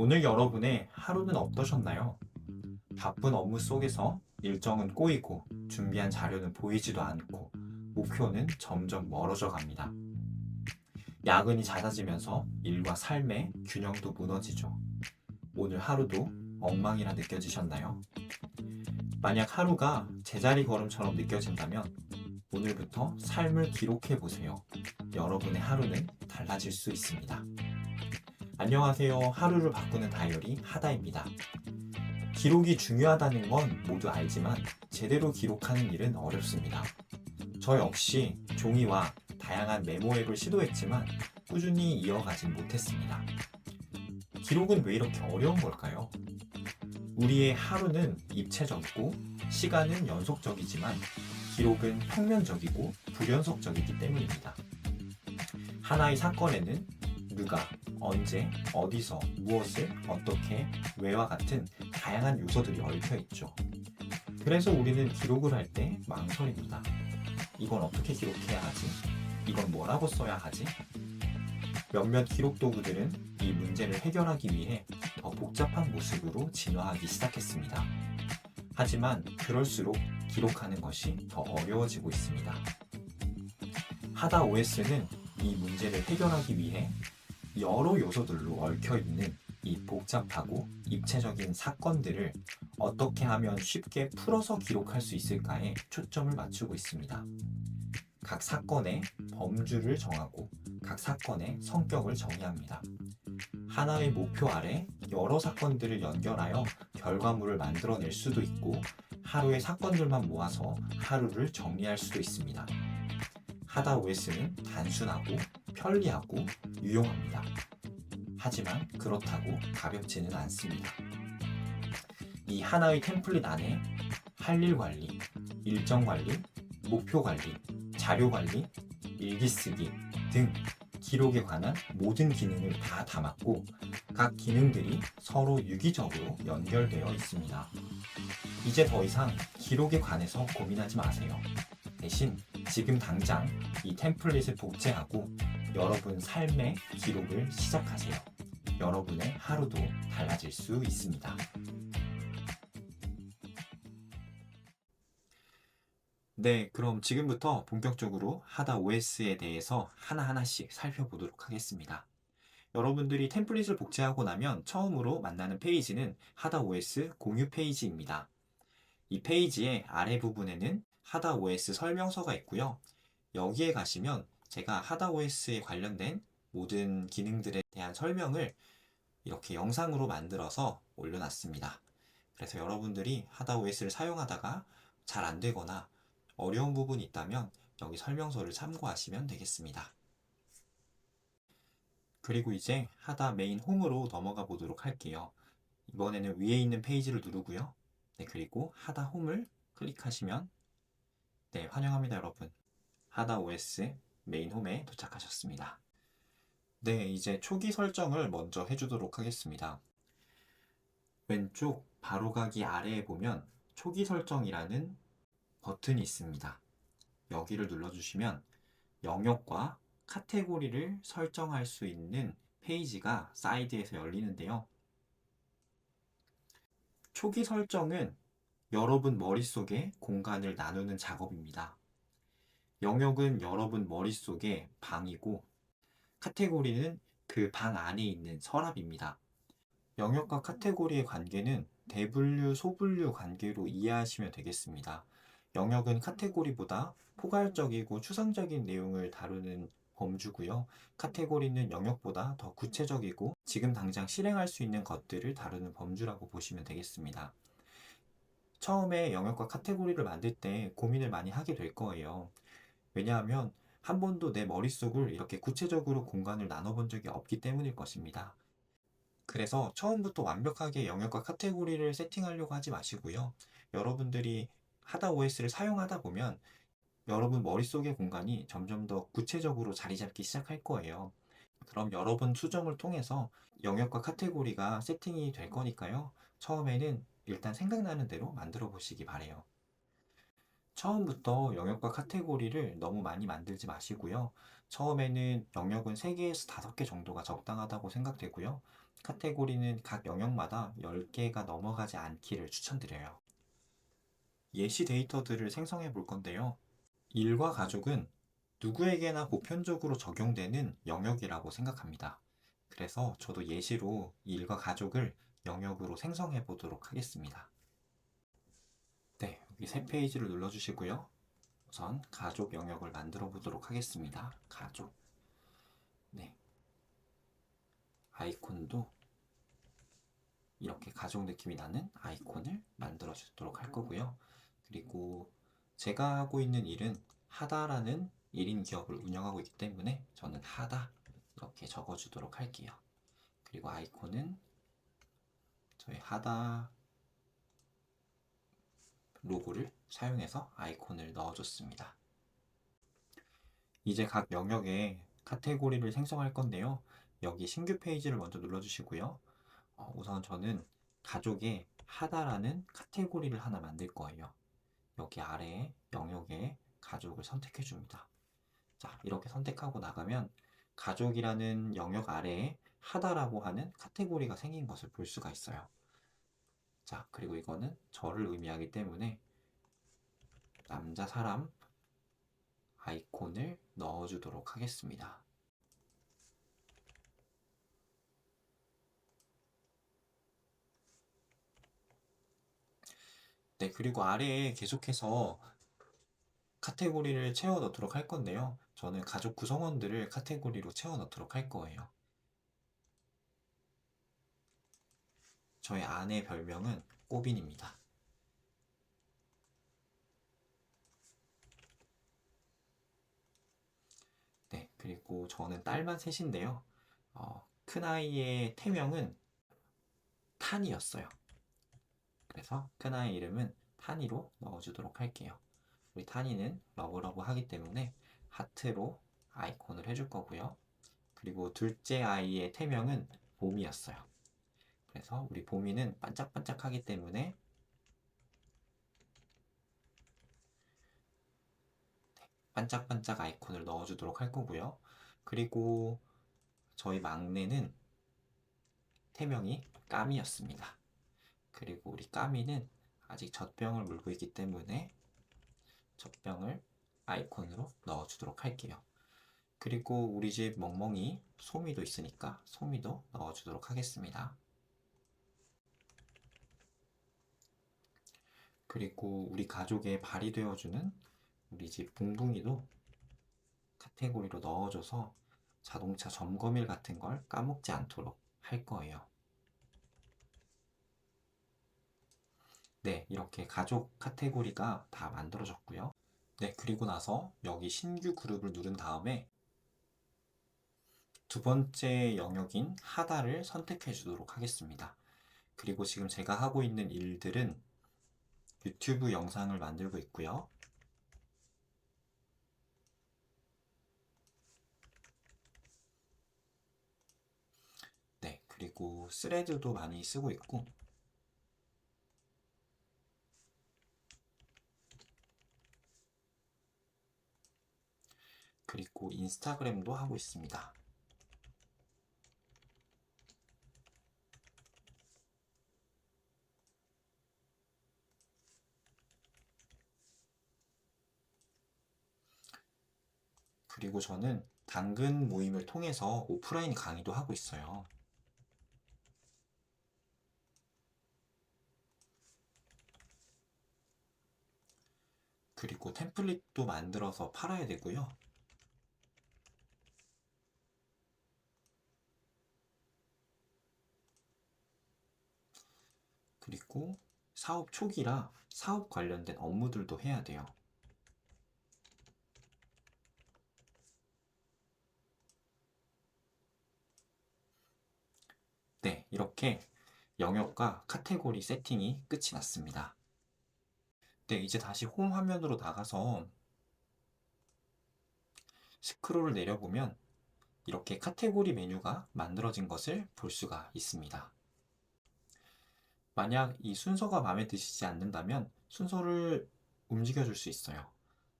오늘 여러분의 하루는 어떠셨나요? 바쁜 업무 속에서 일정은 꼬이고 준비한 자료는 보이지도 않고 목표는 점점 멀어져 갑니다. 야근이 잦아지면서 일과 삶의 균형도 무너지죠. 오늘 하루도 엉망이라 느껴지셨나요? 만약 하루가 제자리 걸음처럼 느껴진다면 오늘부터 삶을 기록해 보세요. 여러분의 하루는 달라질 수 있습니다. 안녕하세요. 하루를 바꾸는 다이어리 하다입니다. 기록이 중요하다는 건 모두 알지만 제대로 기록하는 일은 어렵습니다. 저 역시 종이와 다양한 메모 앱을 시도했지만 꾸준히 이어가진 못했습니다. 기록은 왜 이렇게 어려운 걸까요? 우리의 하루는 입체적이고 시간은 연속적이지만 기록은 평면적이고 불연속적이기 때문입니다. 하나의 사건에는 누가, 언제, 어디서, 무엇을, 어떻게, 왜와 같은 다양한 요소들이 얽혀 있죠. 그래서 우리는 기록을 할 때 망설입니다. 이건 어떻게 기록해야 하지? 이건 뭐라고 써야 하지? 몇몇 기록 도구들은 이 문제를 해결하기 위해 더 복잡한 모습으로 진화하기 시작했습니다. 하지만 그럴수록 기록하는 것이 더 어려워지고 있습니다. 하다 OS는 이 문제를 해결하기 위해 여러 요소들로 얽혀 있는 이 복잡하고 입체적인 사건들을 어떻게 하면 쉽게 풀어서 기록할 수 있을까에 초점을 맞추고 있습니다. 각 사건의 범주를 정하고 각 사건의 성격을 정의합니다. 하나의 목표 아래 여러 사건들을 연결하여 결과물을 만들어낼 수도 있고 하루의 사건들만 모아서 하루를 정리할 수도 있습니다. 하다 OS는 단순하고 편리하고 유용합니다. 하지만 그렇다고 가볍지는 않습니다. 이 하나의 템플릿 안에 할 일 관리, 일정 관리, 목표 관리, 자료 관리, 일기 쓰기 등 기록에 관한 모든 기능을 다 담았고 각 기능들이 서로 유기적으로 연결되어 있습니다. 이제 더 이상 기록에 관해서 고민하지 마세요. 대신 지금 당장 이 템플릿을 복제하고 여러분 삶의 기록을 시작하세요. 여러분의 하루도 달라질 수 있습니다. 네, 그럼 지금부터 본격적으로 하다 OS에 대해서 하나하나씩 살펴보도록 하겠습니다. 여러분들이 템플릿을 복제하고 나면 처음으로 만나는 페이지는 하다 OS 공유 페이지입니다. 이 페이지의 아래 부분에는 하다 OS 설명서가 있고요. 여기에 가시면 제가 하다 OS에 관련된 모든 기능들에 대한 설명을 이렇게 영상으로 만들어서 올려놨습니다. 그래서 여러분들이 하다 OS를 사용하다가 잘 안 되거나 어려운 부분이 있다면 여기 설명서를 참고하시면 되겠습니다. 그리고 이제 하다 메인 홈으로 넘어가 보도록 할게요. 이번에는 위에 있는 페이지를 누르고요. 네, 그리고 하다 홈을 클릭하시면 네, 환영합니다, 여러분. 하다 OS 메인 홈에 도착하셨습니다. 네, 이제 초기 설정을 먼저 해주도록 하겠습니다. 왼쪽 바로가기 아래에 보면 초기 설정이라는 버튼이 있습니다. 여기를 눌러주시면 영역과 카테고리를 설정할 수 있는 페이지가 사이드에서 열리는데요. 초기 설정은 여러분 머릿속에 공간을 나누는 작업입니다. 영역은 여러분 머릿속의 방이고 카테고리는 그 방 안에 있는 서랍입니다. 영역과 카테고리의 관계는 대분류, 소분류 관계로 이해하시면 되겠습니다. 영역은 카테고리보다 포괄적이고 추상적인 내용을 다루는 범주고요. 카테고리는 영역보다 더 구체적이고 지금 당장 실행할 수 있는 것들을 다루는 범주라고 보시면 되겠습니다. 처음에 영역과 카테고리를 만들 때 고민을 많이 하게 될 거예요. 왜냐하면 한 번도 내 머릿속을 이렇게 구체적으로 공간을 나눠본 적이 없기 때문일 것입니다. 그래서 처음부터 완벽하게 영역과 카테고리를 세팅하려고 하지 마시고요. 여러분들이 하다 OS를 사용하다 보면 여러분 머릿속의 공간이 점점 더 구체적으로 자리 잡기 시작할 거예요. 그럼 여러 번 수정을 통해서 영역과 카테고리가 세팅이 될 거니까요. 처음에는 일단 생각나는 대로 만들어 보시기 바래요. 처음부터 영역과 카테고리를 너무 많이 만들지 마시고요. 처음에는 영역은 3개에서 5개 정도가 적당하다고 생각되고요. 카테고리는 각 영역마다 10개가 넘어가지 않기를 추천드려요. 예시 데이터들을 생성해 볼 건데요. 일과 가족은 누구에게나 보편적으로 적용되는 영역이라고 생각합니다. 그래서 저도 예시로 일과 가족을 영역으로 생성해 보도록 하겠습니다. 네, 여기 새 페이지를 눌러주시고요. 우선 가족 영역을 만들어 보도록 하겠습니다. 가족. 네. 아이콘도 이렇게 가족 느낌이 나는 아이콘을 만들어 주도록 할 거고요. 그리고 제가 하고 있는 일은 하다라는 1인 기업을 운영하고 있기 때문에 저는 하다 이렇게 적어 주도록 할게요. 그리고 아이콘은 저희 하다 로고를 사용해서 아이콘을 넣어줬습니다. 이제 각 영역에 카테고리를 생성할 건데요. 여기 신규 페이지를 먼저 눌러주시고요. 우선 저는 가족의 하다라는 카테고리를 하나 만들 거예요. 여기 아래에 영역에 가족을 선택해 줍니다. 자, 이렇게 선택하고 나가면 가족이라는 영역 아래에 하다라고 하는 카테고리가 생긴 것을 볼 수가 있어요. 자, 그리고 이거는 저를 의미하기 때문에 남자 사람 아이콘을 넣어주도록 하겠습니다. 네, 그리고 아래에 계속해서 카테고리를 채워 넣도록 할 건데요. 저는 가족 구성원들을 카테고리로 채워 넣도록 할 거예요. 저의 아내 별명은 꼬빈입니다. 네, 그리고 저는 딸만 셋인데요. 큰아이의 태명은 탄이었어요. 그래서 큰아이 이름은 탄이로 넣어주도록 할게요. 우리 탄이는 러브러브 하기 때문에 하트로 아이콘을 해줄 거고요. 그리고 둘째 아이의 태명은 봄이었어요. 그래서 우리 봄이는 반짝반짝하기 때문에 반짝반짝 아이콘을 넣어주도록 할 거고요. 그리고 저희 막내는 태명이 까미였습니다. 그리고 우리 까미는 아직 젖병을 물고 있기 때문에 젖병을 아이콘으로 넣어주도록 할게요. 그리고 우리 집 멍멍이 소미도 있으니까 소미도 넣어주도록 하겠습니다. 그리고 우리 가족의 발이 되어주는 우리 집 붕붕이도 카테고리로 넣어줘서 자동차 점검일 같은 걸 까먹지 않도록 할 거예요. 네, 이렇게 가족 카테고리가 다 만들어졌고요. 네, 그리고 나서 여기 신규 그룹을 누른 다음에 두 번째 영역인 하다를 선택해 주도록 하겠습니다. 그리고 지금 제가 하고 있는 일들은 유튜브 영상을 만들고 있고요. 네, 그리고 스레드도 많이 쓰고 있고 그리고 인스타그램도 하고 있습니다. 그리고 저는 당근 모임을 통해서 오프라인 강의도 하고 있어요. 그리고 템플릿도 만들어서 팔아야 되고요. 그리고 사업 초기라 사업 관련된 업무들도 해야 돼요. 네, 이렇게 영역과 카테고리 세팅이 끝이 났습니다. 네, 이제 다시 홈 화면으로 나가서 스크롤을 내려보면 이렇게 카테고리 메뉴가 만들어진 것을 볼 수가 있습니다. 만약 이 순서가 마음에 드시지 않는다면 순서를 움직여 줄 수 있어요.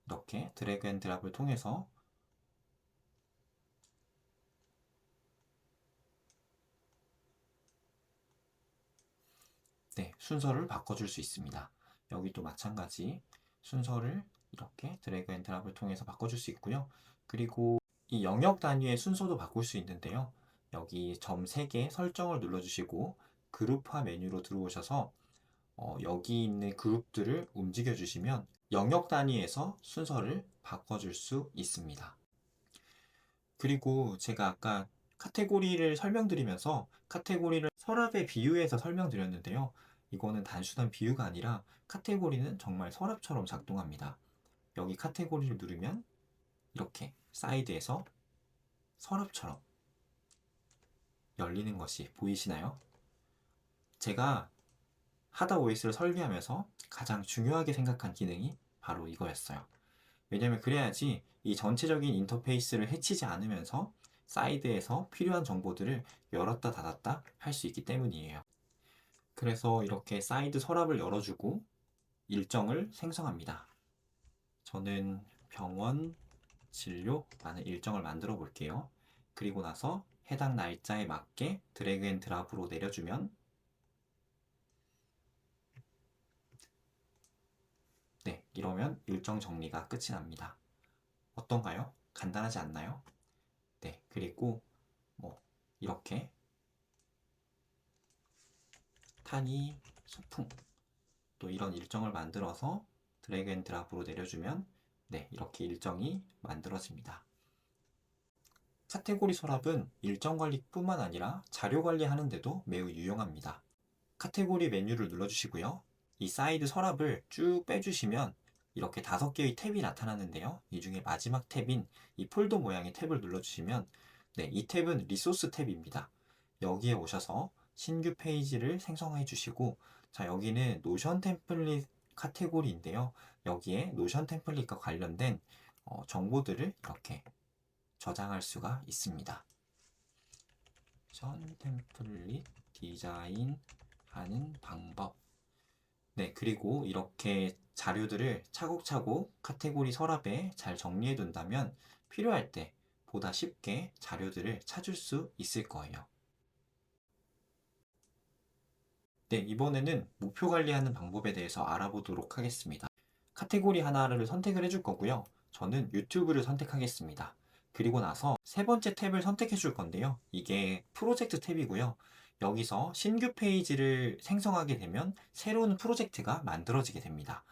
이렇게 드래그 앤 드랍을 통해서 네, 순서를 바꿔줄 수 있습니다. 여기도 마찬가지 순서를 이렇게 드래그 앤 드랍을 통해서 바꿔줄 수 있고요. 그리고 이 영역 단위의 순서도 바꿀 수 있는데요. 여기 점 3개 설정을 눌러주시고 그룹화 메뉴로 들어오셔서 여기 있는 그룹들을 움직여 주시면 영역 단위에서 순서를 바꿔줄 수 있습니다. 그리고 제가 아까 카테고리를 설명드리면서 카테고리를 서랍에 비유해서 설명드렸는데요. 이거는 단순한 비유가 아니라 카테고리는 정말 서랍처럼 작동합니다. 여기 카테고리를 누르면 이렇게 사이드에서 서랍처럼 열리는 것이 보이시나요? 제가 하다 OS를 설계하면서 가장 중요하게 생각한 기능이 바로 이거였어요. 왜냐면 그래야지 이 전체적인 인터페이스를 해치지 않으면서 사이드에서 필요한 정보들을 열었다 닫았다 할 수 있기 때문이에요. 그래서 이렇게 사이드 서랍을 열어주고 일정을 생성합니다. 저는 병원 진료라는 일정을 만들어 볼게요. 그리고 나서 해당 날짜에 맞게 드래그 앤 드랍으로 내려주면 네, 이러면 일정 정리가 끝이 납니다. 어떤가요? 간단하지 않나요? 네, 그리고 뭐 이렇게 탄이 소풍 또 이런 일정을 만들어서 드래그 앤 드랍으로 내려주면 네, 이렇게 일정이 만들어집니다. 카테고리 서랍은 일정 관리뿐만 아니라 자료 관리하는 데도 매우 유용합니다. 카테고리 메뉴를 눌러주시고요. 이 사이드 서랍을 쭉 빼주시면 이렇게 5개의 탭이 나타나는데요. 이 중에 마지막 탭인 이 폴더 모양의 탭을 눌러주시면 네, 이 탭은 리소스 탭입니다. 여기에 오셔서 신규 페이지를 생성해 주시고 자, 여기는 노션 템플릿 카테고리인데요. 여기에 노션 템플릿과 관련된 정보들을 이렇게 저장할 수가 있습니다. 노션 템플릿 디자인하는 방법. 네, 그리고 이렇게 자료들을 차곡차곡 카테고리 서랍에 잘 정리해 둔다면 필요할 때 보다 쉽게 자료들을 찾을 수 있을 거예요. 네, 이번에는 목표 관리하는 방법에 대해서 알아보도록 하겠습니다. 카테고리 하나를 선택을 해줄 거고요. 저는 유튜브를 선택하겠습니다. 그리고 나서 세 번째 탭을 선택해 줄 건데요. 이게 프로젝트 탭이고요. 여기서 신규 페이지를 생성하게 되면 새로운 프로젝트가 만들어지게 됩니다.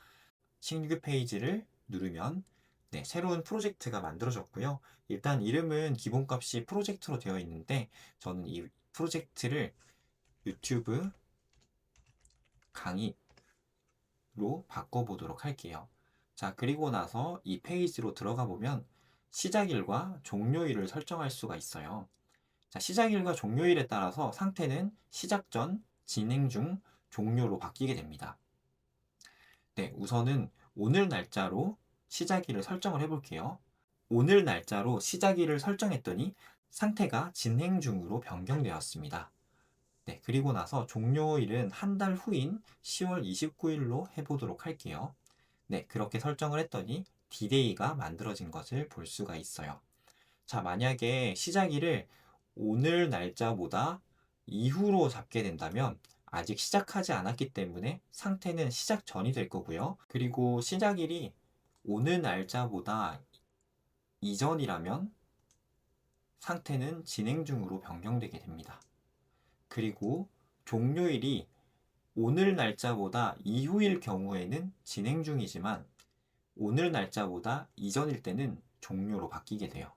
신규 페이지를 누르면 네, 새로운 프로젝트가 만들어졌고요. 일단 이름은 기본값이 프로젝트로 되어 있는데 저는 이 프로젝트를 유튜브 강의로 바꿔보도록 할게요. 자, 그리고 나서 이 페이지로 들어가 보면 시작일과 종료일을 설정할 수가 있어요. 자, 시작일과 종료일에 따라서 상태는 시작 전, 진행 중, 종료로 바뀌게 됩니다. 네, 우선은 오늘 날짜로 시작일을 설정을 해볼게요. 오늘 날짜로 시작일을 설정했더니 상태가 진행 중으로 변경되었습니다. 네, 그리고 나서 종료일은 한 달 후인 10월 29일로 해보도록 할게요. 네, 그렇게 설정을 했더니 디데이가 만들어진 것을 볼 수가 있어요. 자, 만약에 시작일을 오늘 날짜보다 이후로 잡게 된다면 아직 시작하지 않았기 때문에 상태는 시작 전이 될 거고요. 그리고 시작일이 오늘 날짜보다 이전이라면 상태는 진행 중으로 변경되게 됩니다. 그리고 종료일이 오늘 날짜보다 이후일 경우에는 진행 중이지만 오늘 날짜보다 이전일 때는 종료로 바뀌게 돼요.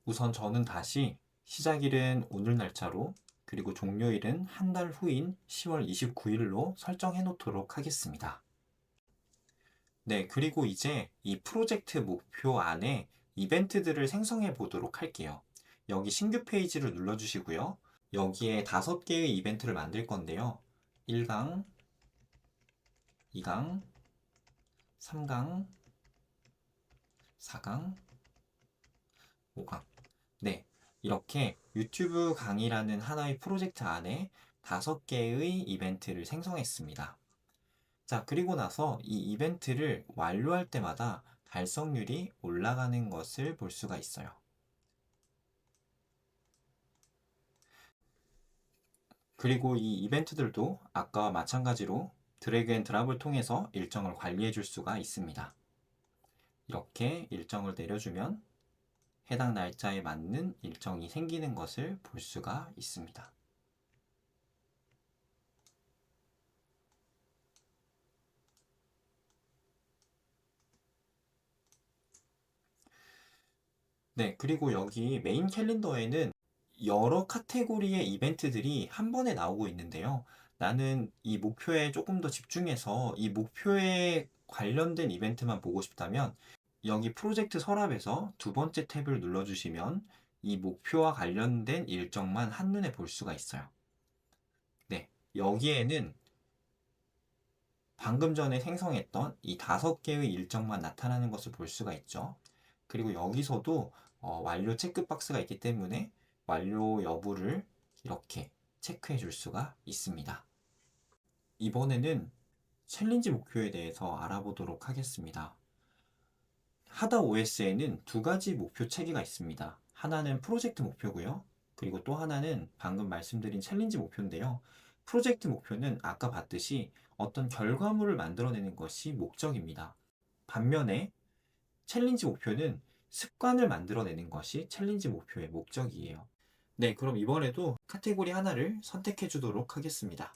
우선 저는 다시 시작일은 오늘 날짜로 그리고 종료일은 한 달 후인 10월 29일로 설정해 놓도록 하겠습니다. 네, 그리고 이제 이 프로젝트 목표 안에 이벤트들을 생성해 보도록 할게요. 여기 신규 페이지를 눌러주시고요. 여기에 5개의 이벤트를 만들 건데요. 1강, 2강, 3강, 4강, 5강. 네, 이렇게 유튜브 강의라는 하나의 프로젝트 안에 5개의 이벤트를 생성했습니다. 자, 그리고 나서 이 이벤트를 완료할 때마다 달성률이 올라가는 것을 볼 수가 있어요. 그리고 이 이벤트들도 아까와 마찬가지로 드래그 앤 드랍을 통해서 일정을 관리해 줄 수가 있습니다. 이렇게 일정을 내려주면 해당 날짜에 맞는 일정이 생기는 것을 볼 수가 있습니다. 네, 그리고 여기 메인 캘린더에는 여러 카테고리의 이벤트들이 한 번에 나오고 있는데요. 나는 이 목표에 조금 더 집중해서 이 목표에 관련된 이벤트만 보고 싶다면 여기 프로젝트 서랍에서 두 번째 탭을 눌러주시면 이 목표와 관련된 일정만 한눈에 볼 수가 있어요. 네, 여기에는 방금 전에 생성했던 이 5개의 일정만 나타나는 것을 볼 수가 있죠. 그리고 여기서도 완료 체크박스가 있기 때문에 완료 여부를 이렇게 체크해 줄 수가 있습니다. 이번에는 챌린지 목표에 대해서 알아보도록 하겠습니다. 하다 OS에는 두 가지 목표 체계가 있습니다. 하나는 프로젝트 목표고요. 그리고 또 하나는 방금 말씀드린 챌린지 목표인데요. 프로젝트 목표는 아까 봤듯이 어떤 결과물을 만들어내는 것이 목적입니다. 반면에 챌린지 목표는 습관을 만들어내는 것이 챌린지 목표의 목적이에요. 네, 그럼 이번에도 카테고리 하나를 선택해 주도록 하겠습니다.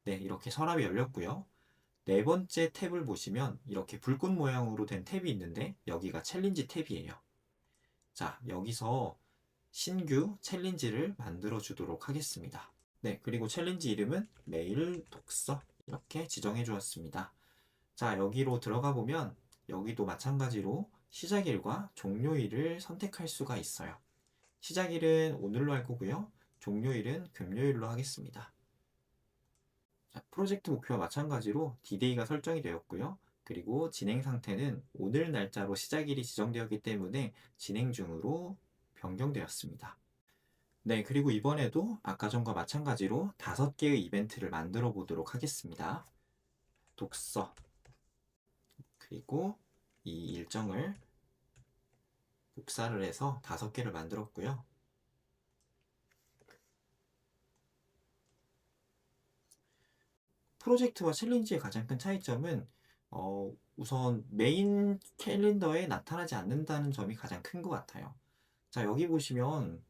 네, 이렇게 서랍이 열렸고요. 네 번째 탭을 보시면 이렇게 불꽃 모양으로 된 탭이 있는데 여기가 챌린지 탭이에요. 자, 여기서 신규 챌린지를 만들어 주도록 하겠습니다. 네, 그리고 챌린지 이름은 매일 독서 이렇게 지정해 주었습니다. 자, 여기로 들어가 보면 여기도 마찬가지로 시작일과 종료일을 선택할 수가 있어요. 시작일은 오늘로 할 거고요. 종료일은 금요일로 하겠습니다. 자, 프로젝트 목표와 마찬가지로 D-Day가 설정이 되었고요. 그리고 진행 상태는 오늘 날짜로 시작일이 지정되었기 때문에 진행 중으로 변경되었습니다. 네, 그리고 이번에도 아까 전과 마찬가지로 5개의 이벤트를 만들어 보도록 하겠습니다. 독서, 그리고 이 일정을 복사를 해서 5개를 만들었고요. 프로젝트와 챌린지의 가장 큰 차이점은 우선 메인 캘린더에 나타나지 않는다는 점이 가장 큰 것 같아요. 자, 여기 보시면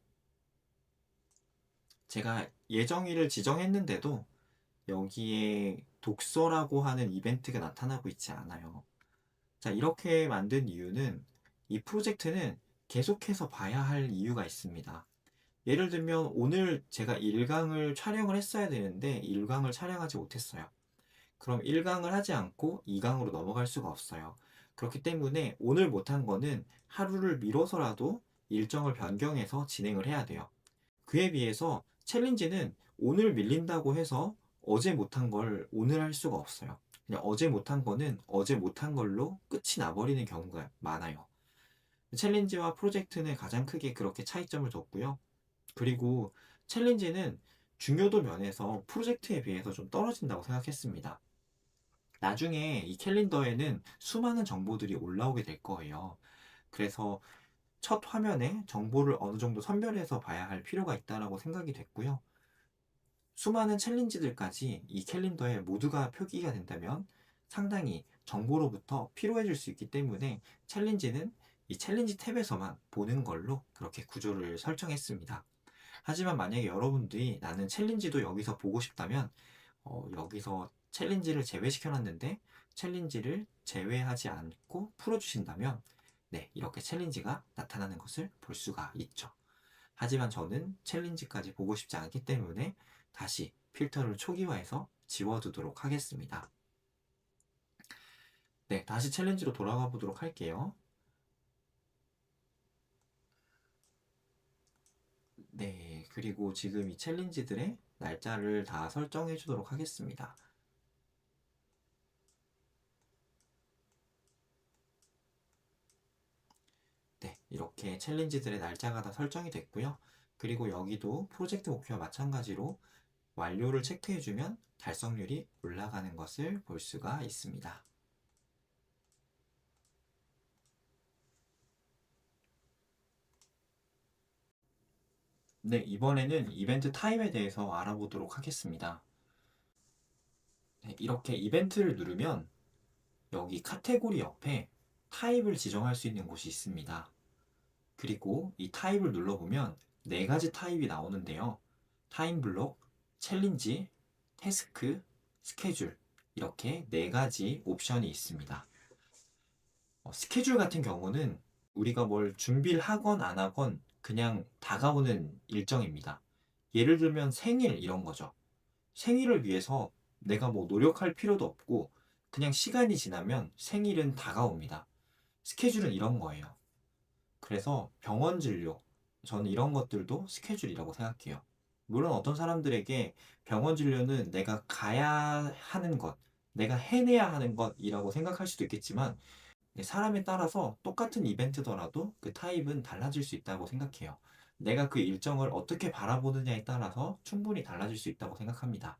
제가 예정일을 지정했는데도 여기에 독서라고 하는 이벤트가 나타나고 있지 않아요. 자, 이렇게 만든 이유는 이 프로젝트는 계속해서 봐야 할 이유가 있습니다. 예를 들면 오늘 제가 1강을 촬영을 했어야 되는데 1강을 촬영하지 못했어요. 그럼 1강을 하지 않고 2강으로 넘어갈 수가 없어요. 그렇기 때문에 오늘 못한 거는 하루를 미뤄서라도 일정을 변경해서 진행을 해야 돼요. 그에 비해서 챌린지는 오늘 밀린다고 해서 어제 못한 걸 오늘 할 수가 없어요. 그냥 어제 못한 거는 어제 못한 걸로 끝이 나버리는 경우가 많아요. 챌린지와 프로젝트는 가장 크게 그렇게 차이점을 뒀고요. 그리고 챌린지는 중요도 면에서 프로젝트에 비해서 좀 떨어진다고 생각했습니다. 나중에 이 캘린더에는 수많은 정보들이 올라오게 될 거예요. 그래서 첫 화면에 정보를 어느 정도 선별해서 봐야 할 필요가 있다고 생각이 됐고요. 수많은 챌린지들까지 이 캘린더에 모두가 표기가 된다면 상당히 정보로부터 피로해질 수 있기 때문에 챌린지는 이 챌린지 탭에서만 보는 걸로 그렇게 구조를 설정했습니다. 하지만 만약에 여러분들이 나는 챌린지도 여기서 보고 싶다면 여기서 챌린지를 제외시켜 놨는데 챌린지를 제외하지 않고 풀어주신다면 네, 이렇게 챌린지가 나타나는 것을 볼 수가 있죠. 하지만 저는 챌린지까지 보고 싶지 않기 때문에 다시 필터를 초기화해서 지워두도록 하겠습니다. 네, 다시 챌린지로 돌아가 보도록 할게요. 네, 그리고 지금 이 챌린지들의 날짜를 다 설정해 주도록 하겠습니다. 네, 이렇게 챌린지들의 날짜가 다 설정이 됐고요. 그리고 여기도 프로젝트 목표와 마찬가지로 완료를 체크해주면 달성률이 올라가는 것을 볼 수가 있습니다. 네, 이번에는 이벤트 타입에 대해서 알아보도록 하겠습니다. 네, 이렇게 이벤트를 누르면 여기 카테고리 옆에 타입을 지정할 수 있는 곳이 있습니다. 그리고 이 타입을 눌러보면 네 가지 타입이 나오는데요. 타임블록, 챌린지, 태스크, 스케줄 이렇게 네 가지 옵션이 있습니다. 스케줄 같은 경우는 우리가 뭘 준비를 하건 안 하건 그냥 다가오는 일정입니다. 예를 들면 생일 이런 거죠. 생일을 위해서 내가 뭐 노력할 필요도 없고 그냥 시간이 지나면 생일은 다가옵니다. 스케줄은 이런 거예요. 그래서 병원 진료, 저는 이런 것들도 스케줄이라고 생각해요. 물론 어떤 사람들에게 병원 진료는 내가 가야 하는 것, 내가 해내야 하는 것이라고 생각할 수도 있겠지만 사람에 따라서 똑같은 이벤트더라도 그 타입은 달라질 수 있다고 생각해요. 내가 그 일정을 어떻게 바라보느냐에 따라서 충분히 달라질 수 있다고 생각합니다.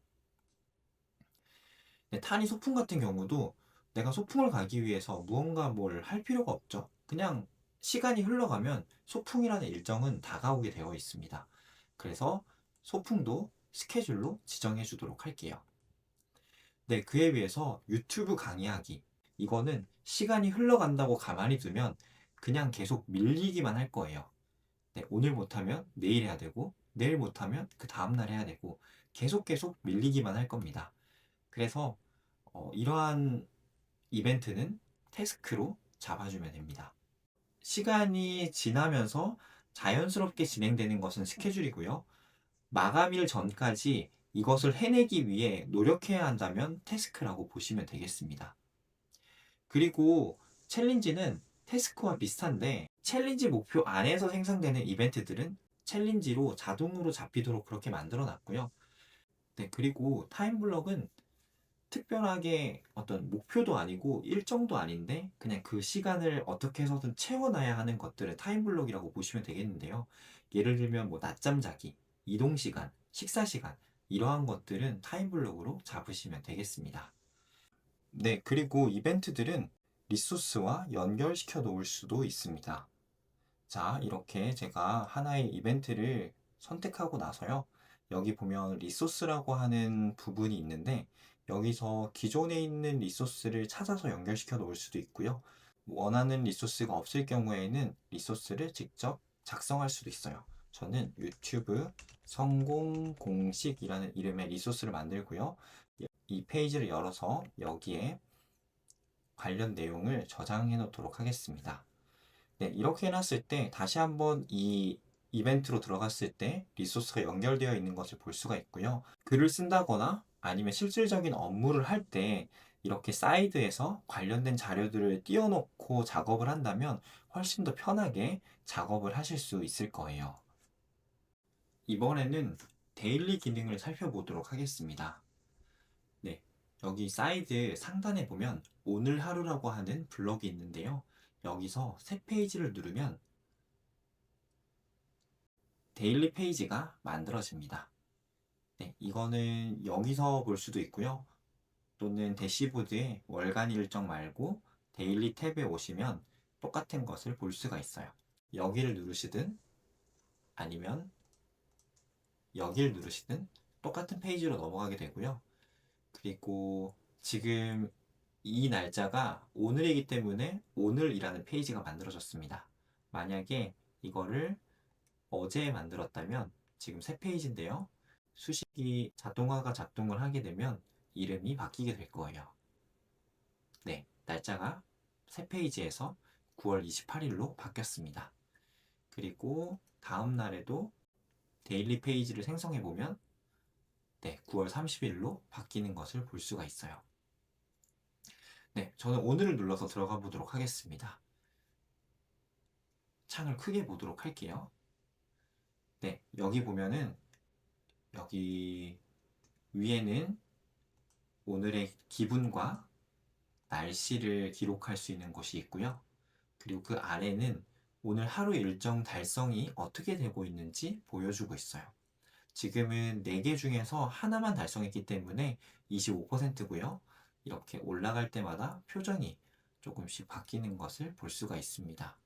탄이 소풍 같은 경우도 내가 소풍을 가기 위해서 무언가 뭘 할 필요가 없죠. 그냥 시간이 흘러가면 소풍이라는 일정은 다가오게 되어 있습니다. 그래서 소풍도 스케줄로 지정해 주도록 할게요. 네, 그에 비해서 유튜브 강의하기. 이거는 시간이 흘러간다고 가만히 두면 그냥 계속 밀리기만 할 거예요. 네, 오늘 못하면 내일 해야 되고, 내일 못하면 그 다음날 해야 되고, 계속 밀리기만 할 겁니다. 그래서 이러한 이벤트는 태스크로 잡아주면 됩니다. 시간이 지나면서 자연스럽게 진행되는 것은 스케줄이고요. 마감일 전까지 이것을 해내기 위해 노력해야 한다면 태스크라고 보시면 되겠습니다. 그리고 챌린지는 태스크와 비슷한데 챌린지 목표 안에서 생성되는 이벤트들은 챌린지로 자동으로 잡히도록 그렇게 만들어 놨고요. 네, 그리고 타임블럭은 특별하게 어떤 목표도 아니고 일정도 아닌데 그냥 그 시간을 어떻게 해서든 채워놔야 하는 것들을 타임블록이라고 보시면 되겠는데요. 예를 들면 뭐 낮잠 자기, 이동 시간, 식사 시간 이러한 것들은 타임블록으로 잡으시면 되겠습니다. 네, 그리고 이벤트들은 리소스와 연결시켜 놓을 수도 있습니다. 자, 이렇게 제가 하나의 이벤트를 선택하고 나서요. 여기 보면 리소스라고 하는 부분이 있는데 여기서 기존에 있는 리소스를 찾아서 연결시켜 놓을 수도 있고요. 원하는 리소스가 없을 경우에는 리소스를 직접 작성할 수도 있어요. 저는 유튜브 성공 공식이라는 이름의 리소스를 만들고요. 이 페이지를 열어서 여기에 관련 내용을 저장해 놓도록 하겠습니다. 네, 이렇게 해놨을 때 다시 한번 이 이벤트로 들어갔을 때 리소스가 연결되어 있는 것을 볼 수가 있고요. 글을 쓴다거나 아니면 실질적인 업무를 할 때 이렇게 사이드에서 관련된 자료들을 띄워놓고 작업을 한다면 훨씬 더 편하게 작업을 하실 수 있을 거예요. 이번에는 데일리 기능을 살펴보도록 하겠습니다. 네, 여기 사이드 상단에 보면 오늘 하루라고 하는 블럭이 있는데요. 여기서 새 페이지를 누르면 데일리 페이지가 만들어집니다. 네, 이거는 여기서 볼 수도 있고요. 또는 대시보드에 월간 일정 말고 데일리 탭에 오시면 똑같은 것을 볼 수가 있어요. 여기를 누르시든 아니면 여기를 누르시든 똑같은 페이지로 넘어가게 되고요. 그리고 지금 이 날짜가 오늘이기 때문에 오늘이라는 페이지가 만들어졌습니다. 만약에 이거를 어제 만들었다면 지금 새 페이지인데요. 수식이 자동화가 작동을 하게 되면 이름이 바뀌게 될 거예요. 네, 날짜가 새 페이지에서 9월 28일로 바뀌었습니다. 그리고 다음 날에도 데일리 페이지를 생성해 보면 네, 9월 30일로 바뀌는 것을 볼 수가 있어요. 네, 저는 오늘을 눌러서 들어가 보도록 하겠습니다. 창을 크게 보도록 할게요. 네, 여기 보면은 여기 위에는 오늘의 기분과 날씨를 기록할 수 있는 곳이 있고요. 그리고 그 아래는 오늘 하루 일정 달성이 어떻게 되고 있는지 보여주고 있어요. 지금은 4개 중에서 하나만 달성했기 때문에 25%고요. 이렇게 올라갈 때마다 표정이 조금씩 바뀌는 것을 볼 수가 있습니다.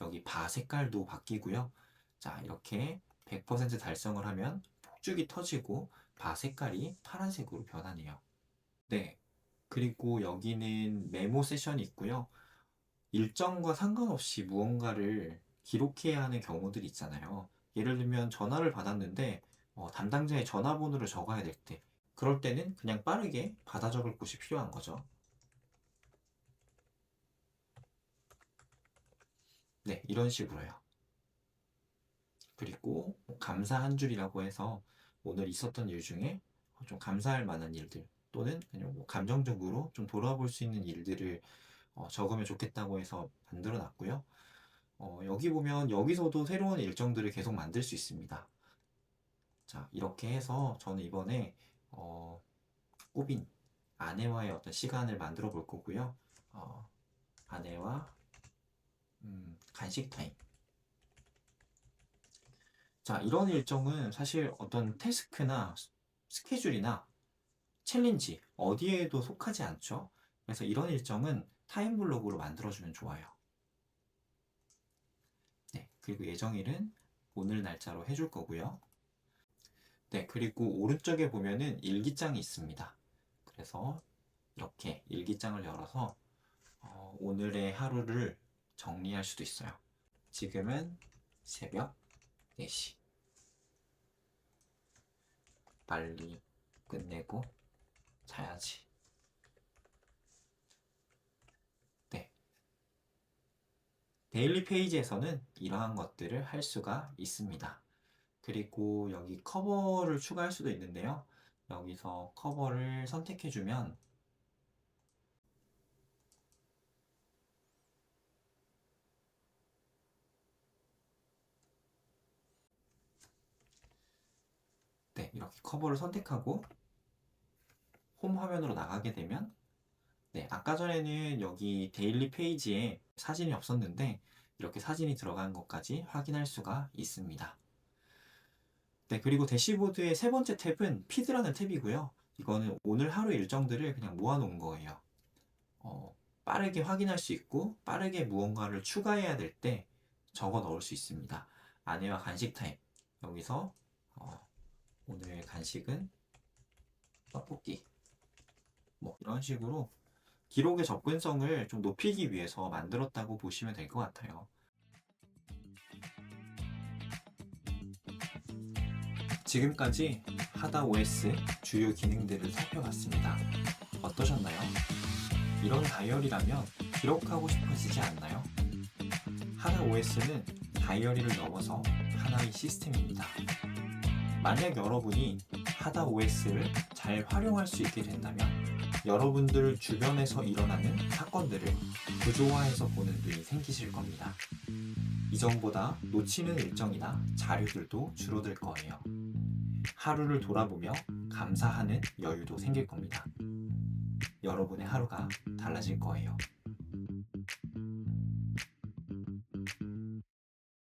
여기 바 색깔도 바뀌고요. 자, 이렇게 100% 달성을 하면 폭죽이 터지고 바 색깔이 파란색으로 변하네요. 네. 그리고 여기는 메모 세션이 있고요. 일정과 상관없이 무언가를 기록해야 하는 경우들이 있잖아요. 예를 들면 전화를 받았는데 담당자의 전화번호를 적어야 될 때, 그럴 때는 그냥 빠르게 받아 적을 곳이 필요한 거죠. 네, 이런 식으로요. 그리고 감사 한 줄이라고 해서 오늘 있었던 일 중에 좀 감사할 만한 일들 또는 그냥 감정적으로 좀 돌아볼 수 있는 일들을 적으면 좋겠다고 해서 만들어 놨고요. 여기 보면 여기서도 새로운 일정들을 계속 만들 수 있습니다. 자, 이렇게 해서 저는 이번에 어, 꼬빈 아내와의 어떤 시간을 만들어 볼 거고요. 아내와 간식 타임. 자, 이런 일정은 사실 어떤 태스크나 스케줄이나 챌린지 어디에도 속하지 않죠. 그래서 이런 일정은 타임블록으로 만들어주면 좋아요. 네, 그리고 예정일은 오늘 날짜로 해줄 거고요. 네, 그리고 오른쪽에 보면은 일기장이 있습니다. 그래서 이렇게 일기장을 열어서 오늘의 하루를 정리할 수도 있어요. 지금은 새벽 4시. 빨리 끝내고 자야지. 네. 데일리 페이지에서는 이러한 것들을 할 수가 있습니다. 그리고 여기 커버를 추가할 수도 있는데요. 여기서 커버를 선택해주면 네, 이렇게 커버를 선택하고 홈 화면으로 나가게 되면 네, 아까 전에는 여기 데일리 페이지에 사진이 없었는데 이렇게 사진이 들어간 것까지 확인할 수가 있습니다. 네, 그리고 대시보드의 세 번째 탭은 피드라는 탭이고요. 이거는 오늘 하루 일정들을 그냥 모아놓은 거예요. 빠르게 확인할 수 있고 빠르게 무언가를 추가해야 될 때 적어 넣을 수 있습니다. 아내와 간식 타임. 여기서 오늘 간식은 떡볶이. 뭐 이런 식으로 기록의 접근성을 좀 높이기 위해서 만들었다고 보시면 될 것 같아요. 지금까지 하다 OS 주요 기능들을 살펴봤습니다. 어떠셨나요? 이런 다이어리라면 기록하고 싶어지지 않나요? 하다 OS는 다이어리를 넘어서 하나의 시스템입니다. 만약 여러분이 하다 OS를 잘 활용할 수 있게 된다면 여러분들 주변에서 일어나는 사건들을 구조화해서 보는 눈이 생기실 겁니다. 이전보다 놓치는 일정이나 자료들도 줄어들 거예요. 하루를 돌아보며 감사하는 여유도 생길 겁니다. 여러분의 하루가 달라질 거예요.